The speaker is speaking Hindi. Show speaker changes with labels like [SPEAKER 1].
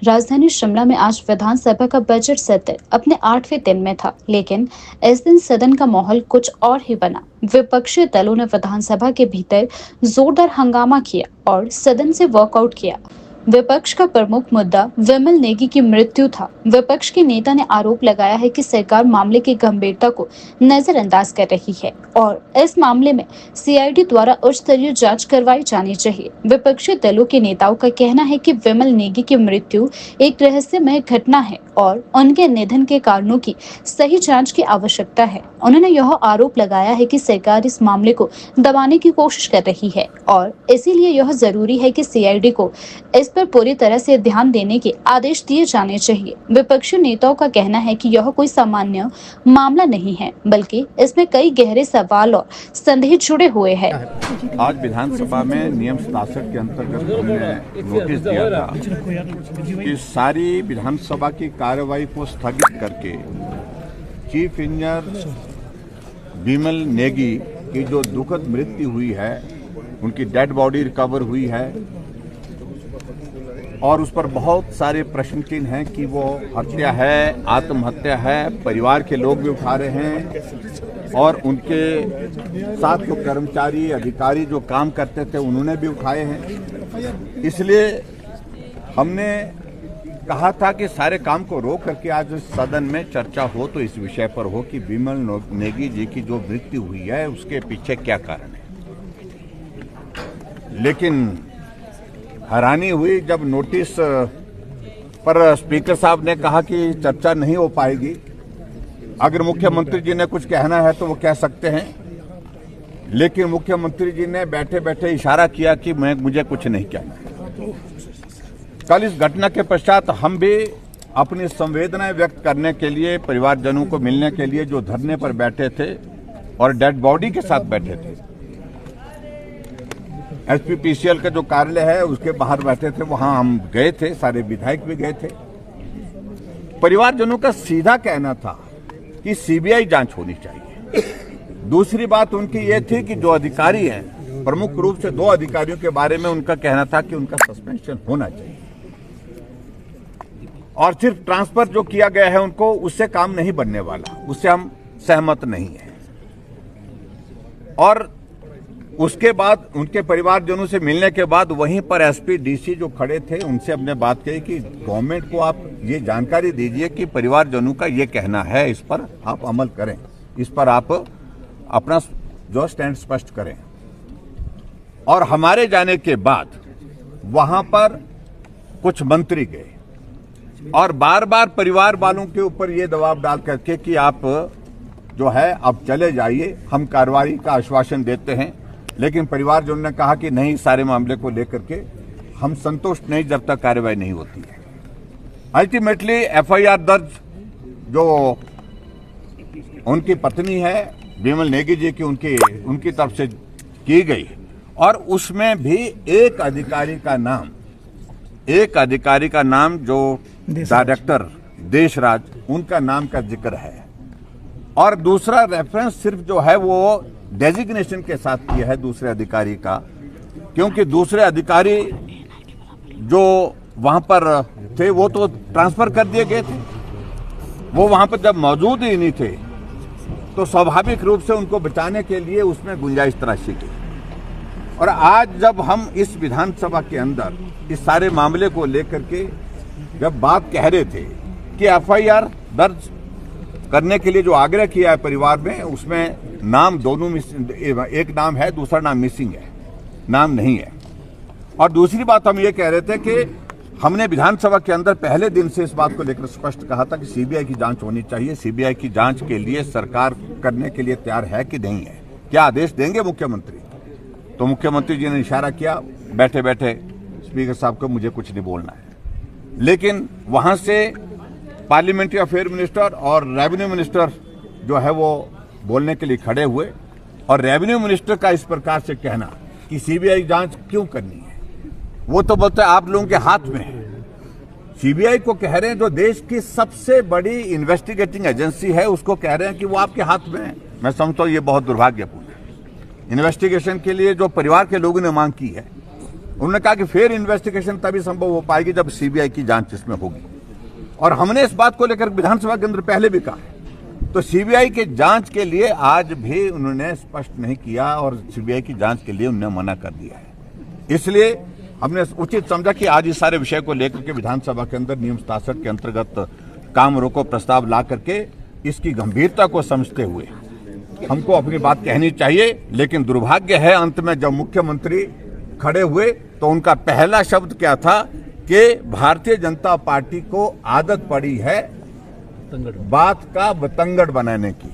[SPEAKER 1] राजधानी शिमला में आज विधानसभा का बजट सत्र अपने 8वें दिन में था, लेकिन इस दिन सदन का माहौल कुछ और ही बना। विपक्षी दलों ने विधानसभा के भीतर जोरदार हंगामा किया और सदन से वॉकआउट किया। विपक्ष का प्रमुख मुद्दा विमल नेगी की मृत्यु था। विपक्ष के नेता ने आरोप लगाया है कि सरकार मामले की गंभीरता को नजरअंदाज कर रही है और इस मामले में सीआईडी द्वारा उच्च स्तरीय जांच करवाई जानी चाहिए। विपक्षी दलों के नेताओं का कहना है कि विमल नेगी की मृत्यु एक रहस्यमय घटना है और उनके निधन के कारणों की सही जांच की आवश्यकता है। उन्होंने यह आरोप लगाया है कि सरकार इस मामले को दबाने की कोशिश कर रही है और इसीलिए यह जरूरी है कि सीआईडी को इस पर पूरी तरह से ध्यान देने के आदेश दिए जाने चाहिए। विपक्षी नेताओं का कहना है कि यह कोई सामान्य मामला नहीं है, बल्कि इसमें कई गहरे सवाल और संदेह जुड़े हुए हैं।
[SPEAKER 2] आज विधानसभा में नियम 67 के अंतर्गत हमने नोटिस दिया था कि सारी विधानसभा की कार्यवाही को स्थगित करके चीफ इंजीनियर विमल नेगी की जो दुखद मृत्यु हुई है, उनकी डेड बॉडी रिकवर हुई है और उस पर बहुत सारे प्रश्न चिन्ह हैं कि वो हत्या है, आत्महत्या है, परिवार के लोग भी उठा रहे हैं और उनके साथ जो कर्मचारी अधिकारी जो काम करते थे उन्होंने भी उठाए हैं। इसलिए हमने कहा था कि सारे काम को रोक करके आज सदन में चर्चा हो तो इस विषय पर हो कि विमल नेगी जी की जो मृत्यु हुई है उसके पीछे क्या कारण है। लेकिन हैरानी हुई जब नोटिस पर स्पीकर साहब ने कहा कि चर्चा नहीं हो पाएगी। अगर मुख्यमंत्री जी ने कुछ कहना है तो वो कह सकते हैं, लेकिन मुख्यमंत्री जी ने बैठे बैठे इशारा किया कि मुझे कुछ नहीं कहना है। कल इस घटना के पश्चात हम भी अपनी संवेदनाएं व्यक्त करने के लिए परिवारजनों को मिलने के लिए जो धरने पर बैठे थे और डेड बॉडी के साथ बैठे थे, एसपीपीसीएल का जो कार्यालय है उसके बाहर बैठे थे, वहां हम गए थे, सारे विधायक भी गए थे। परिवारजनों का सीधा कहना था कि सीबीआई जांच होनी चाहिए। दूसरी बात उनकी ये थी कि जो अधिकारी हैं, प्रमुख रूप से 2 अधिकारियों के बारे में उनका कहना था कि उनका सस्पेंशन होना चाहिए और सिर्फ ट्रांसफर जो किया गया है उनको, उससे काम नहीं बनने वाला, उससे हम सहमत नहीं हैं। और उसके बाद उनके परिवारजनों से मिलने के बाद वहीं पर एसपी डीसी जो खड़े थे उनसे हमने बात कही कि गवर्नमेंट को आप ये जानकारी दीजिए कि परिवारजनों का ये कहना है, इस पर आप अमल करें, इस पर आप अपना जो स्टैंड स्पष्ट करें। और हमारे जाने के बाद वहां पर कुछ मंत्री गए और बार बार परिवार वालों के ऊपर ये दबाव डाल करके कि आप जो है अब चले जाइए, हम कार्रवाई का आश्वासन देते हैं। लेकिन परिवारजनों ने कहा कि नहीं, सारे मामले को लेकर के हम संतुष्ट नहीं जब तक कार्रवाई नहीं होती है। अल्टीमेटली एफआईआर दर्ज जो उनकी पत्नी है विमल नेगी जी की, उनकी तरफ से की गई और उसमें भी एक अधिकारी का नाम जो डायरेक्टर देशराज, उनका नाम का जिक्र है और दूसरा रेफरेंस सिर्फ जो है वो डेजिग्नेशन के साथ किया है दूसरे अधिकारी का, क्योंकि दूसरे अधिकारी जो वहां पर थे वो तो ट्रांसफर कर दिए गए थे, वो वहां पर जब मौजूद ही नहीं थे तो स्वाभाविक रूप से उनको बचाने के लिए उसमें गुंजाइश तराशी की। और आज जब हम इस विधानसभा के अंदर इस सारे मामले को लेकर के जब बात कह रहे थे कि एफआईआर दर्ज करने के लिए जो आग्रह किया है परिवार में, उसमें नाम दोनों, एक नाम है, दूसरा नाम मिसिंग है, नाम नहीं है। और दूसरी बात हम ये कह रहे थे कि हमने विधानसभा के अंदर पहले दिन से इस बात को लेकर स्पष्ट कहा था कि सीबीआई की जांच होनी चाहिए। सीबीआई की जांच के लिए सरकार करने के लिए तैयार है कि नहीं है, क्या आदेश देंगे मुख्यमंत्री? तो मुख्यमंत्री जी ने इशारा किया बैठे बैठे स्पीकर साहब को, मुझे कुछ नहीं बोलना है। लेकिन वहां से पार्लियामेंट्री अफेयर मिनिस्टर और रेवेन्यू मिनिस्टर जो है वो बोलने के लिए खड़े हुए और रेवेन्यू मिनिस्टर का इस प्रकार से कहना कि सीबीआई जांच क्यों करनी है, वो तो बोलते आप लोगों के हाथ में है। सीबीआई को कह रहे हैं जो देश की सबसे बड़ी इन्वेस्टिगेटिंग एजेंसी है उसको कह रहे हैं कि वो आपके हाथ में है। मैं समझता हूं ये बहुत दुर्भाग्यपूर्ण है। इन्वेस्टिगेशन के लिए जो परिवार के लोगों ने मांग की है उन्होंने कहा कि फिर इन्वेस्टिगेशन तभी संभव हो पाएगी जब सीबीआई की जांच इसमें होगी, और हमने इस बात को लेकर विधानसभा के अंदर पहले भी कहा है। तो सीबीआई के जांच के लिए आज भी उन्होंने स्पष्ट नहीं किया और सीबीआई की जांच के लिए उन्होंने मना कर दिया है। इसलिए हमने उचित समझा कि आज इस सारे विषय को लेकर के विधानसभा के अंदर नियम 67 के अंतर्गत काम रोको प्रस्ताव ला करके इसकी गंभीरता को समझते हुए हमको अपनी बात कहनी चाहिए। लेकिन दुर्भाग्य है, अंत में जब मुख्यमंत्री खड़े हुए तो उनका पहला शब्द क्या था कि भारतीय जनता पार्टी को आदत पड़ी है बात का बतंगड़ बनाने की।